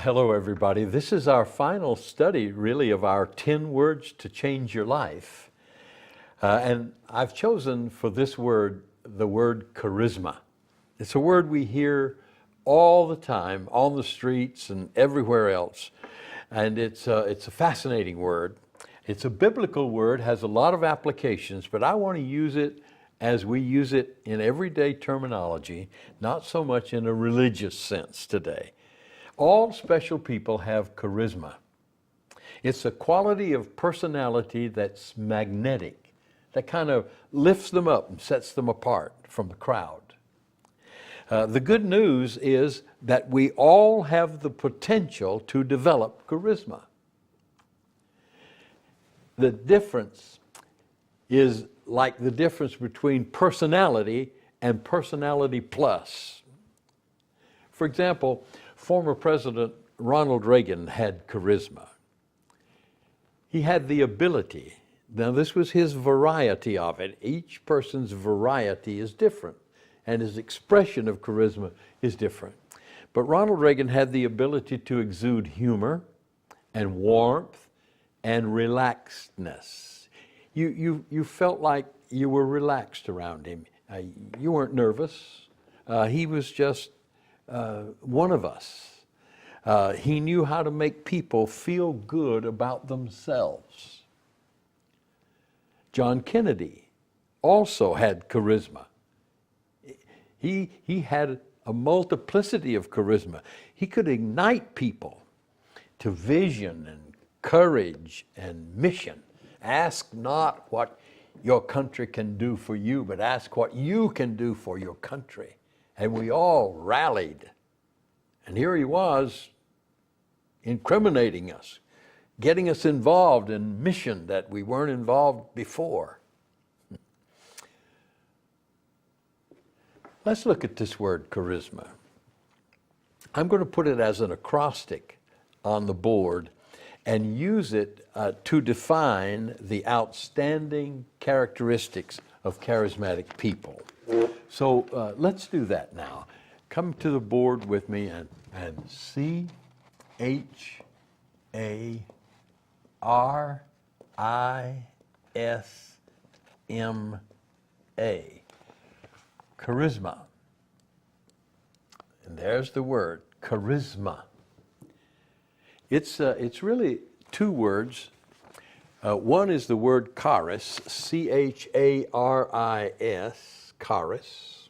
Hello, everybody. This is our final study, really, of our 10 words to change your life. And I've chosen for this word, the word charisma. It's a word we hear all the time on the streets and everywhere else. And it's a fascinating word. It's a biblical word, has a lot of applications, but I want to use it as we use it in everyday terminology, not so much in a religious sense today. All special people have charisma. It's a quality of personality that's magnetic, that kind of lifts them up and sets them apart from the crowd. The good news is that we all have the potential to develop charisma. The difference is like the difference between personality and personality plus. For example, former President Ronald Reagan had charisma. He had the ability. Now, this was his variety of it. Each person's variety is different, and his expression of charisma is different. But Ronald Reagan had the ability to exude humor and warmth and relaxedness. You felt like you were relaxed around him. You weren't nervous. He was just one of us. He knew how to make people feel good about themselves. John Kennedy also had charisma. He had a multiplicity of charisma. He could ignite people to vision and courage and mission. Ask not what your country can do for you, but ask what you can do for your country. And we all rallied. And here he was, incriminating us, getting us involved in mission that we weren't involved before. Let's look at this word, charisma. I'm going to put it as an acrostic on the board and use it to define the outstanding characteristics of charismatic people. So let's do that now. Come to the board with me and C-H-A-R-I-S-M-A. Charisma. And there's the word, charisma. It's really two words. One is the word charis, C-H-A-R-I-S, charis,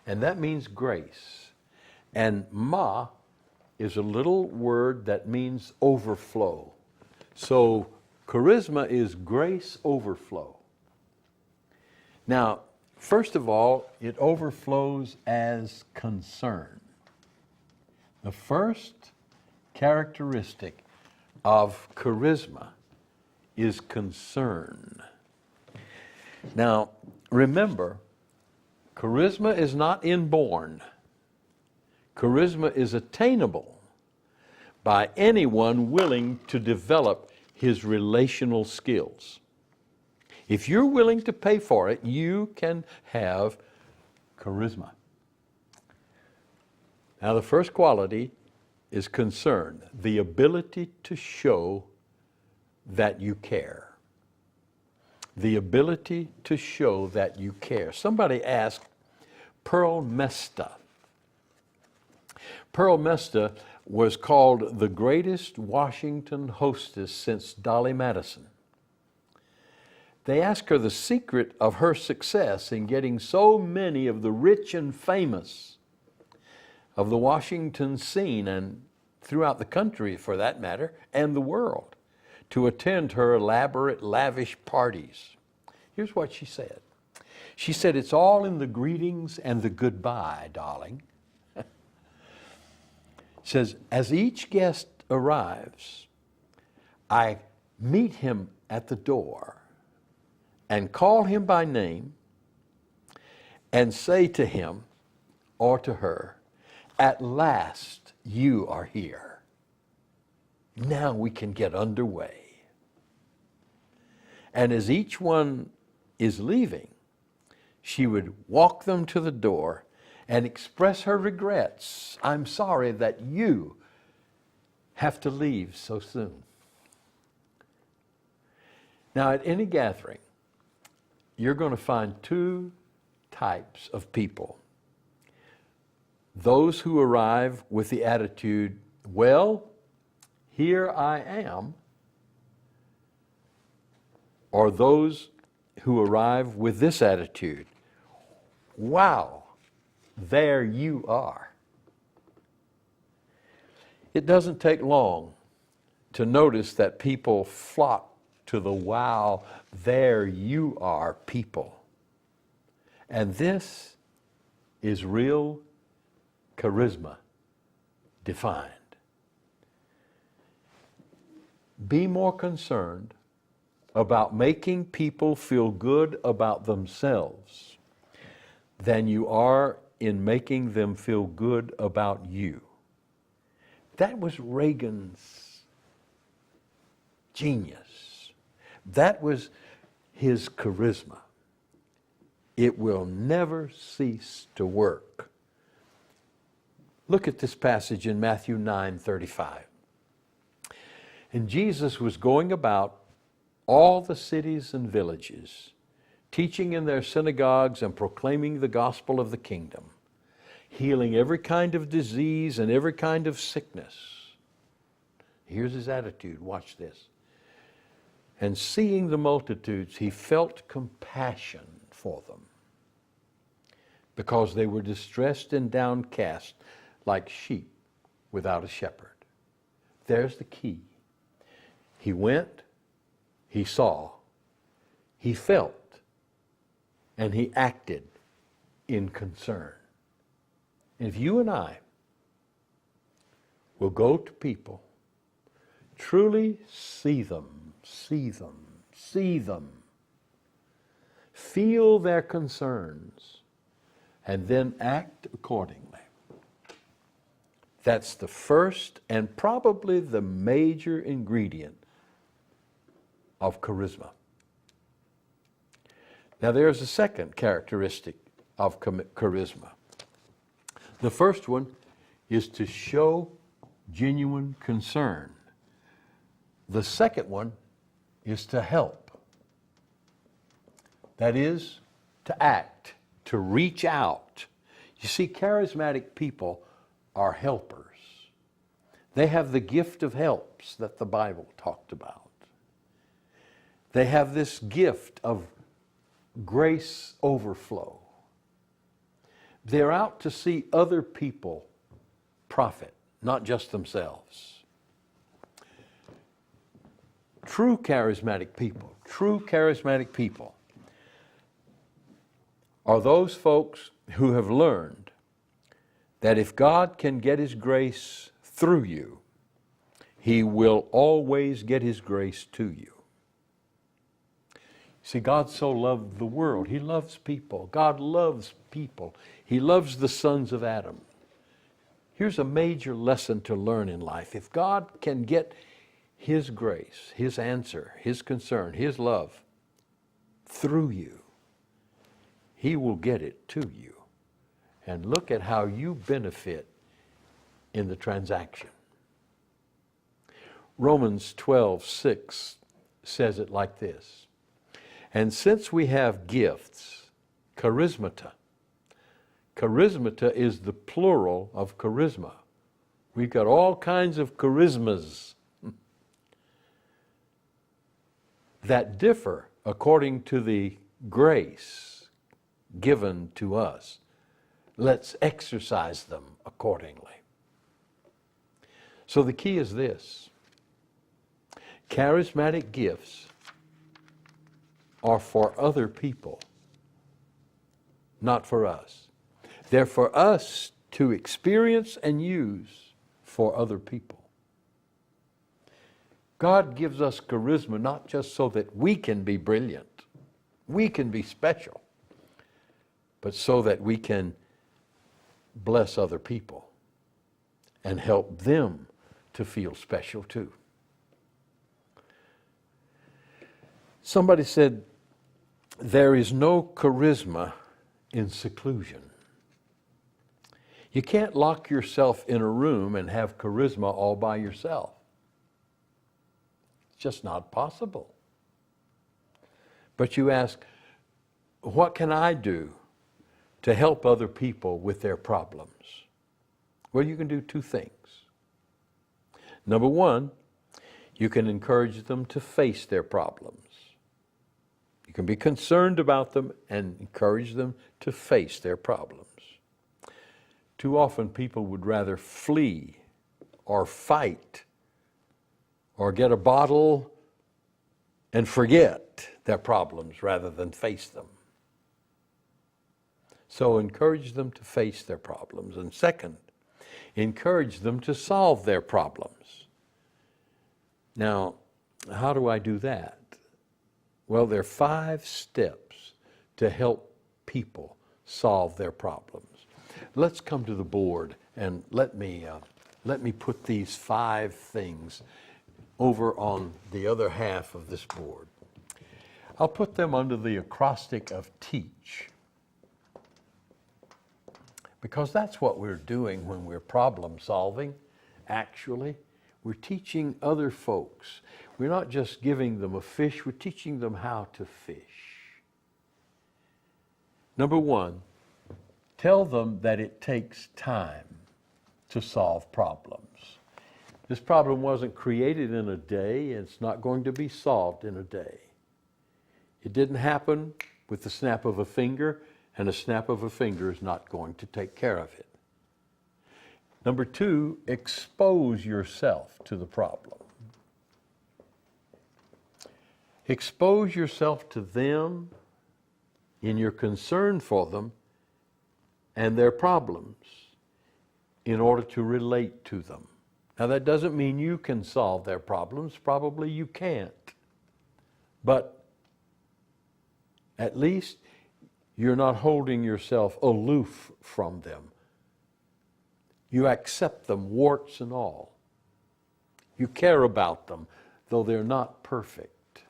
and that means grace. And ma is a little word that means overflow. So charisma is grace overflow. Now, first of all, it overflows as concern. The first characteristic of charisma is concern. Now, remember, charisma is not inborn. Charisma is attainable by anyone willing to develop his relational skills. If you're willing to pay for it, you can have charisma. Now, the first quality is concern, the ability to show that you care. The ability to show that you care. Somebody asked Pearl Mesta. Pearl Mesta was called the greatest Washington hostess since Dolly Madison. They asked her the secret of her success in getting so many of the rich and famous of the Washington scene, and throughout the country for that matter, and the world, to attend her elaborate, lavish parties. Here's what she said. She said, "It's all in the greetings and the goodbye, darling." Says, as each guest arrives, I meet him at the door and call him by name and say to him or to her, "At last you are here. Now we can get underway." And as each one is leaving, she would walk them to the door and express her regrets. "I'm sorry that you have to leave so soon. Now, at any gathering, you're going to find two types of people. Those who arrive with the attitude, well, here I am, or those who arrive with this attitude, wow, there you are. It doesn't take long to notice that people flock to the wow, there you are people. And this is real charisma defined. Be more concerned about making people feel good about themselves than you are in making them feel good about you. That was Reagan's genius. That was his charisma. It will never cease to work. Look at this passage in Matthew 9:35. And Jesus was going about all the cities and villages, teaching in their synagogues and proclaiming the gospel of the kingdom, healing every kind of disease and every kind of sickness. Here's his attitude. Watch this. And seeing the multitudes, he felt compassion for them, because they were distressed and downcast like sheep without a shepherd. There's the key. He went, he saw, he felt, and he acted in concern. And if you and I will go to people, truly see them, feel their concerns, and then act accordingly. That's the first and probably the major ingredient of charisma. Now there's a second characteristic of charisma. The first one is to show genuine concern. The second one is to help. That is, to act, to reach out. You see, charismatic people are helpers. They have the gift of helps that the Bible talked about. They have this gift of grace overflow. They're out to see other people profit, not just themselves. True charismatic people are those folks who have learned that if God can get His grace through you, He will always get His grace to you. See, God so loved the world. He loves people. God loves people. He loves the sons of Adam. Here's a major lesson to learn in life. If God can get His grace, His answer, His concern, His love through you, He will get it to you. And look at how you benefit in the transaction. Romans 12:6 says it like this. And since we have gifts, charismata is the plural of charisma. We've got all kinds of charismas that differ according to the grace given to us. Let's exercise them accordingly. So the key is this. Charismatic gifts are for other people, not for us. They're for us to experience and use for other people. God gives us charisma not just so that we can be brilliant, we can be special, but so that we can bless other people and help them to feel special too. Somebody said, there is no charisma in seclusion. You can't lock yourself in a room and have charisma all by yourself. It's just not possible. But you ask, what can I do to help other people with their problems? Well, you can do two things. Number one, you can encourage them to face their problems. You can be concerned about them and encourage them to face their problems. Too often people would rather flee or fight or get a bottle and forget their problems rather than face them. So encourage them to face their problems. And second, encourage them to solve their problems. Now, how do I do that? Well, there are 5 steps to help people solve their problems. Let's come to the board and let me put these 5 things over on the other half of this board. I'll put them under the acrostic of teach, because that's what we're doing when we're problem solving. Actually, we're teaching other folks. We're not just giving them a fish, we're teaching them how to fish. Number 1, tell them that it takes time to solve problems. This problem wasn't created in a day, it's not going to be solved in a day. It didn't happen with the snap of a finger, and a snap of a finger is not going to take care of it. Number 2, expose yourself to the problem. Expose yourself to them in your concern for them and their problems in order to relate to them. Now, that doesn't mean you can solve their problems. Probably you can't. But at least you're not holding yourself aloof from them. You accept them, warts and all. You care about them, though they're not perfect.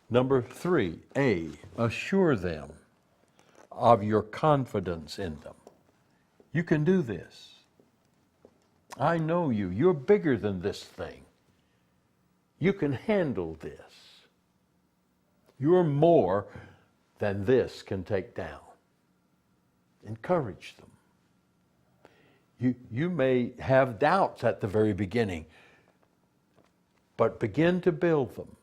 Number 3, A, assure them of your confidence in them. You can do this. I know you. You're bigger than this thing. You can handle this. You're more than this can take down. Encourage them. You may have doubts at the very beginning, but begin to build them.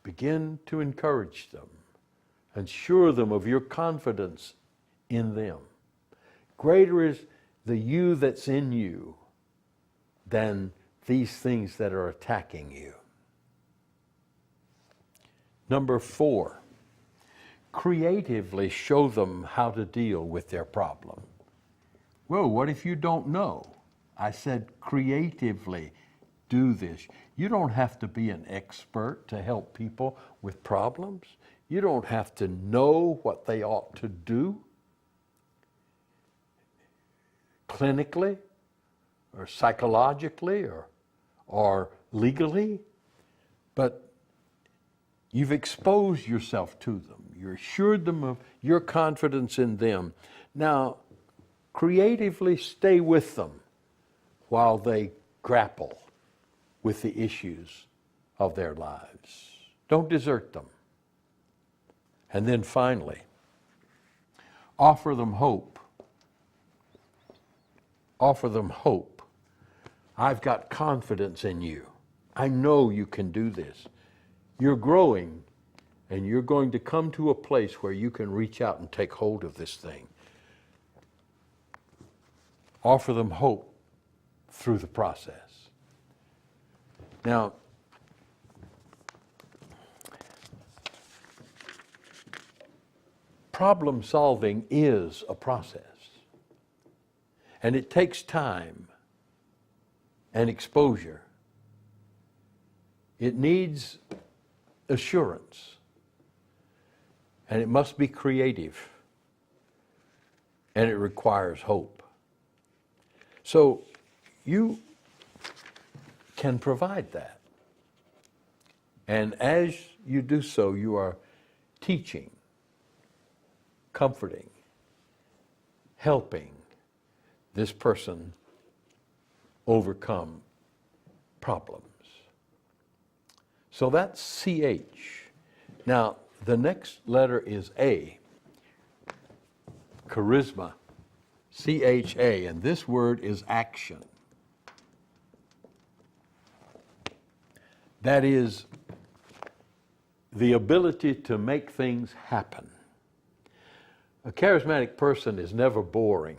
Begin to encourage them. Assure them of your confidence in them. Greater is the you that's in you than these things that are attacking you. Number 4, creatively show them how to deal with their problem. Well, what if you don't know? I said creatively do this. You don't have to be an expert to help people with problems. You don't have to know what they ought to do clinically or psychologically or legally, but you've exposed yourself to them. You assured them of your confidence in them. Now, creatively stay with them while they grapple with the issues of their lives. Don't desert them. And then finally, offer them hope. Offer them hope. I've got confidence in you. I know you can do this. You're growing, and you're going to come to a place where you can reach out and take hold of this thing. Offer them hope through the process. Now, problem solving is a process, and it takes time and exposure. It needs assurance, and it must be creative, and it requires hope. So you can provide that. And as you do so, you are teaching, comforting, helping, this person overcome problems. So that's CH. Now, the next letter is A, charisma, CHA, and this word is action. That is the ability to make things happen. A charismatic person is never boring.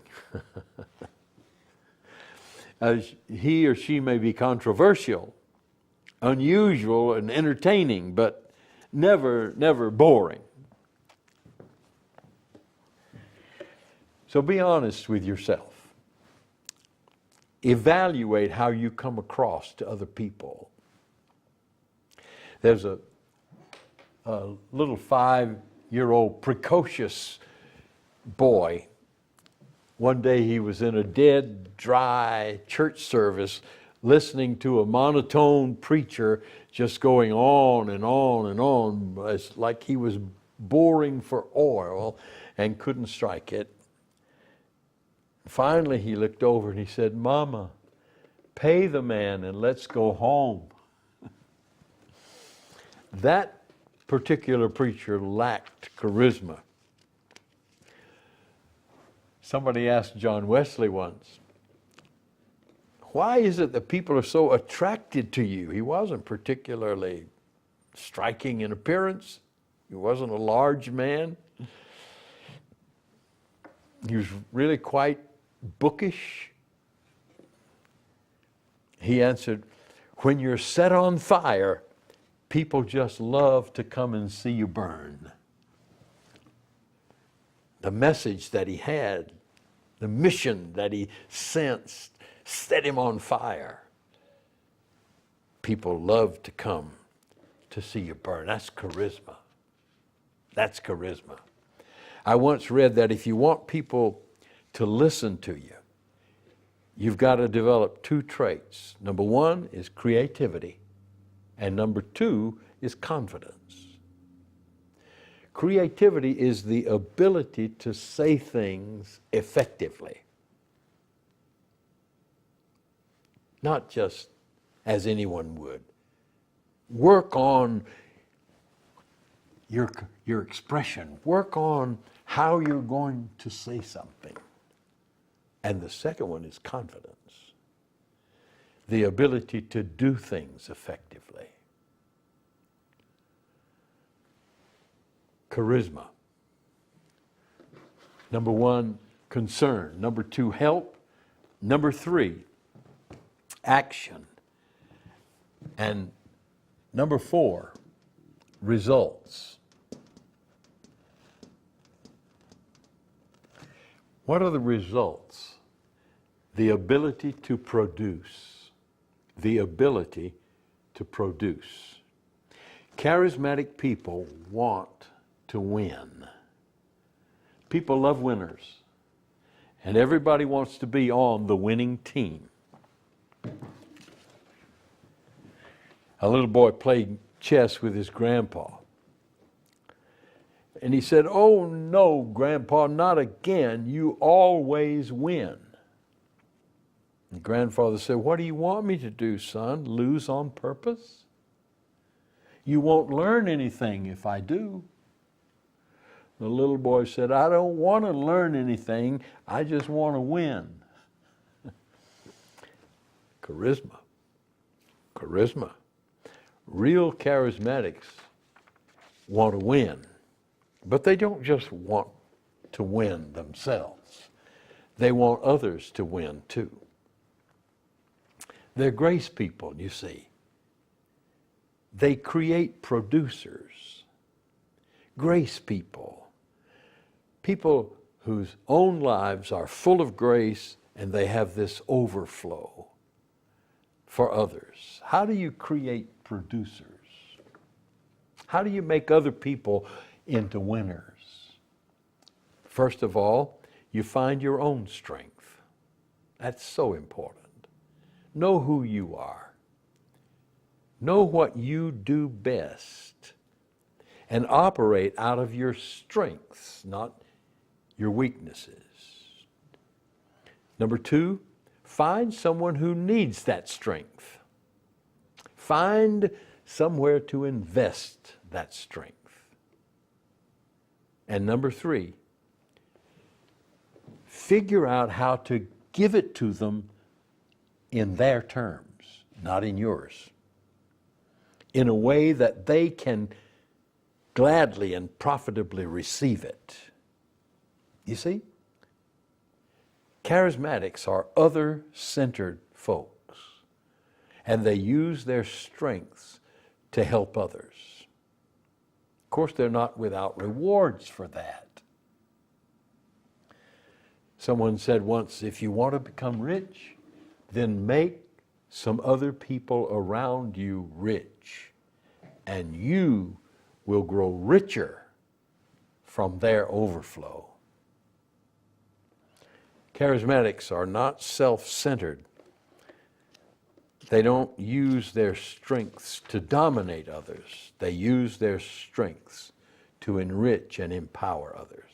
He or she may be controversial, unusual, and entertaining, but never boring. So be honest with yourself. Evaluate how you come across to other people. There's a little 5-year-old precocious boy. One day he was in a dead, dry church service listening to a monotone preacher just going on and on and on. It's like he was boring for oil and couldn't strike it. Finally he looked over and he said, "Mama, pay the man and let's go home." That particular preacher lacked charisma. Somebody asked John Wesley once, "Why is it that people are so attracted to you?" He wasn't particularly striking in appearance. He wasn't a large man. He was really quite bookish. He answered, "When you're set on fire, people just love to come and see you burn." The message that he had, the mission that he sensed, set him on fire. People love to come to see you burn. That's charisma. That's charisma. I once read that if you want people to listen to you, you've got to develop 2 traits. Number 1 is creativity, and number 2 is confidence. Creativity is the ability to say things effectively, not just as anyone would. Work on your expression. Work on how you're going to say something. And the second one is confidence, the ability to do things effectively. Charisma. Number 1, concern. Number 2, help. Number 3, action. And number 4, results. What are the results? The ability to produce. The ability to produce. Charismatic people want to win. People love winners, and everybody wants to be on the winning team. A little boy played chess with his grandpa. And he said, "Oh no, Grandpa, not again. You always win." And grandfather said, "What do you want me to do, son? Lose on purpose? You won't learn anything if I do." The little boy said, "I don't want to learn anything. I just want to win." Charisma. Charisma. Real charismatics want to win, but they don't just want to win themselves. They want others to win too. They're grace people, you see. They create producers. Grace people. People whose own lives are full of grace and they have this overflow for others. How do you create producers? How do you make other people into winners? First of all, you find your own strength. That's so important. Know who you are. Know what you do best and operate out of your strengths, not your weaknesses. Number 2, find someone who needs that strength. Find somewhere to invest that strength. And number 3, figure out how to give it to them in their terms, not in yours, in a way that they can gladly and profitably receive it. You see? Charismatics are other-centered folks, and they use their strengths to help others. Of course, they're not without rewards for that. Someone said once, if you want to become rich, then make some other people around you rich, and you will grow richer from their overflow. Charismatics are not self-centered. They don't use their strengths to dominate others. They use their strengths to enrich and empower others.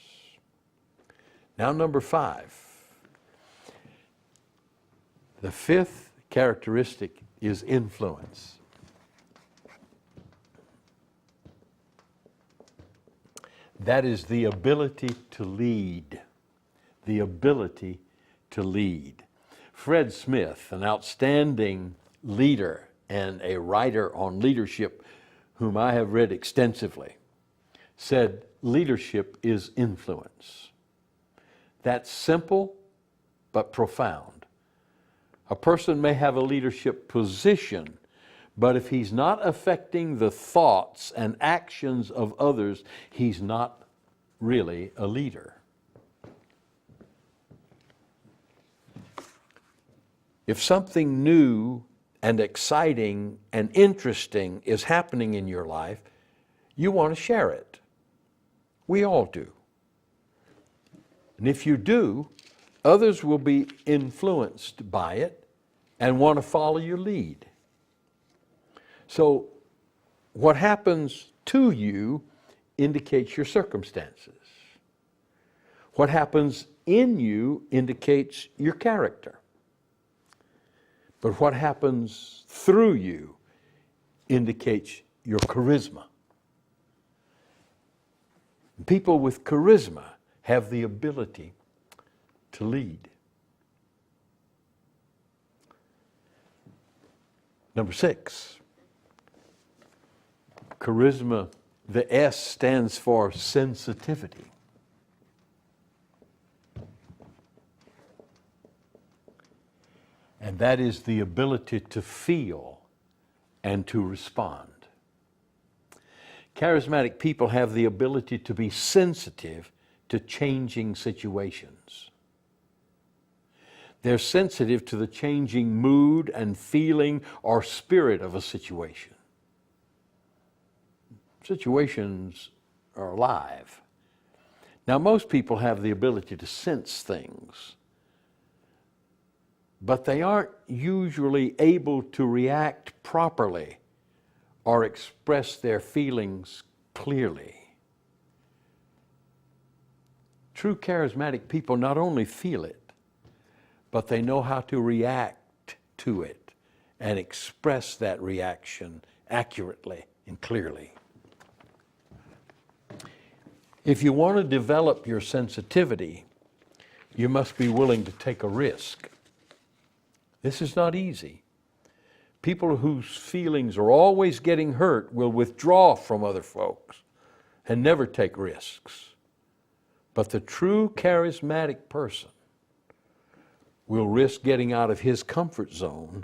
Now, number 5. The 5th characteristic is influence. That is the ability to lead. The ability to lead. Fred Smith, an outstanding leader and a writer on leadership whom I have read extensively, said leadership is influence. That's simple but profound. A person may have a leadership position, but if he's not affecting the thoughts and actions of others, he's not really a leader. If something new and exciting and interesting is happening in your life, you want to share it. We all do. And if you do, others will be influenced by it and want to follow your lead. So what happens to you indicates your circumstances. What happens in you indicates your character. But what happens through you indicates your charisma. People with charisma have the ability to lead. Number 6, charisma, the S stands for sensitivity. And that is the ability to feel and to respond. Charismatic people have the ability to be sensitive to changing situations. They're sensitive to the changing mood and feeling or spirit of a situation. Situations are alive. Now, most people have the ability to sense things, but they aren't usually able to react properly or express their feelings clearly. True charismatic people not only feel it, but they know how to react to it and express that reaction accurately and clearly. If you want to develop your sensitivity, you must be willing to take a risk. This is not easy. People whose feelings are always getting hurt will withdraw from other folks and never take risks. But the true charismatic person will risk getting out of his comfort zone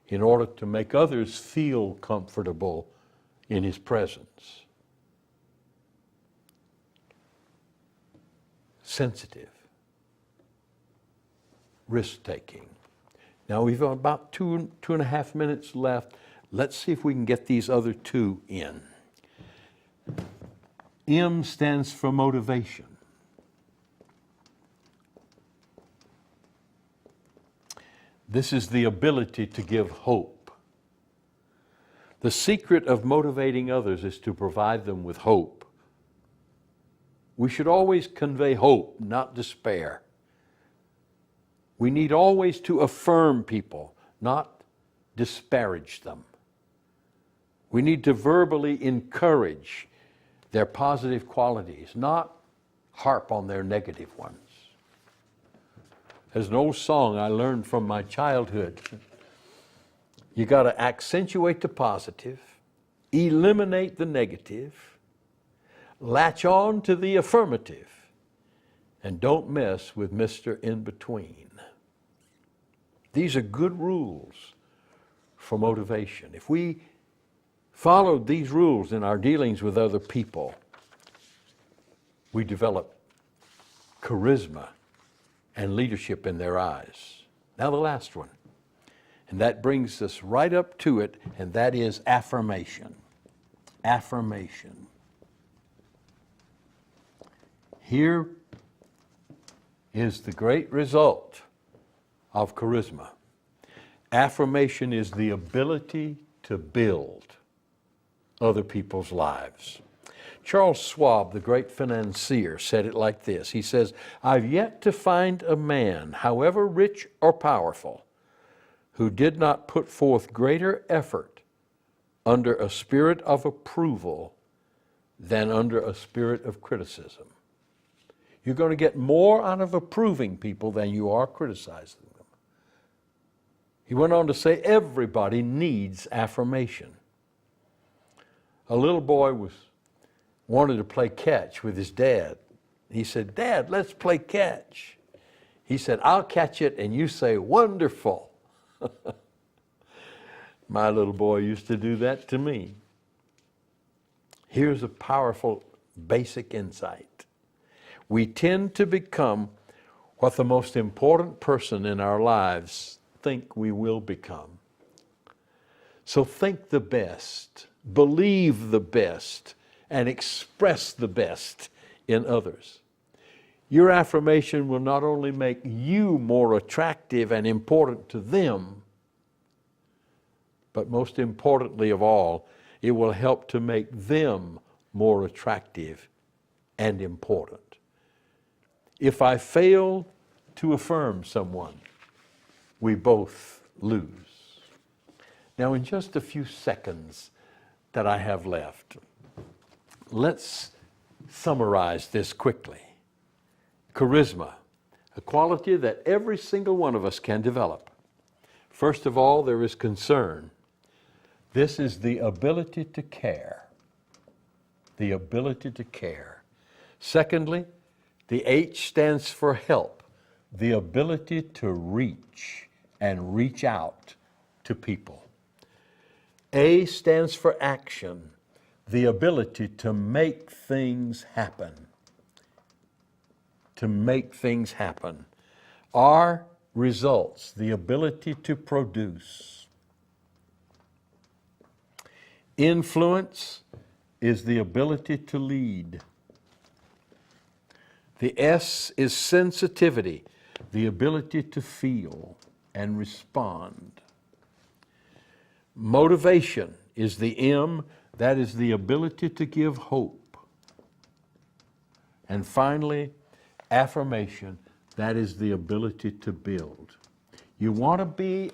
in order to make others feel comfortable in his presence. Sensitive. Risk-taking. Now we've got about two and a half minutes left. Let's see if we can get these other 2 in. M stands for motivation. This is the ability to give hope. The secret of motivating others is to provide them with hope. We should always convey hope, not despair. We need always to affirm people, not disparage them. We need to verbally encourage their positive qualities, not harp on their negative ones. There's an old song I learned from my childhood. You got to accentuate the positive, eliminate the negative, latch on to the affirmative, and don't mess with Mr. In-Between. These are good rules for motivation. If we followed these rules in our dealings with other people, we develop charisma and leadership in their eyes. Now the last one, and that brings us right up to it, and that is affirmation. Affirmation. Here is the great result of charisma. Affirmation is the ability to build other people's lives. Charles Schwab, the great financier, said it like this. He says, "I've yet to find a man, however rich or powerful, who did not put forth greater effort under a spirit of approval than under a spirit of criticism." You're going to get more out of approving people than you are criticizing them. He went on to say everybody needs affirmation. A little boy wanted to play catch with his dad. He said, "Dad, let's play catch." He said, "I'll catch it and you say wonderful." My little boy used to do that to me. Here's a powerful basic insight. We tend to become what the most important person in our lives think we will become. So think the best, believe the best, and express the best in others. Your affirmation will not only make you more attractive and important to them, but most importantly of all, it will help to make them more attractive and important. If I fail to affirm someone, we both lose. Now, in just a few seconds that I have left, let's summarize this quickly. Charisma, a quality that every single one of us can develop. First of all, there is concern. This is the ability to care. The ability to care. Secondly, the H stands for help, the ability to reach and reach out to people. A stands for action, the ability to make things happen. To make things happen. R, results, the ability to produce. Influence is the ability to lead. The S is sensitivity, the ability to feel and respond. Motivation is the M, that is the ability to give hope. And finally, affirmation, that is the ability to build. You want to be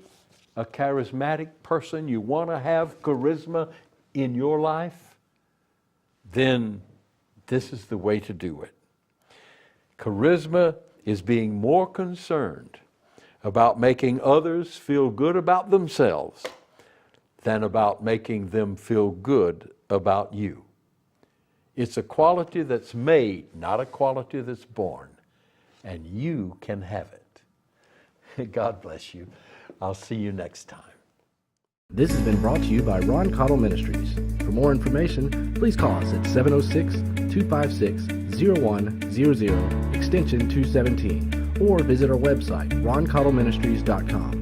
a charismatic person, you want to have charisma in your life, then this is the way to do it. Charisma is being more concerned about making others feel good about themselves than about making them feel good about you. It's a quality that's made, not a quality that's born, and you can have it. God bless you. I'll see you next time. This has been brought to you by Ron Cottle Ministries. For more information, please call us at 706-256-0100, extension 217, or visit our website, roncottleministries.com.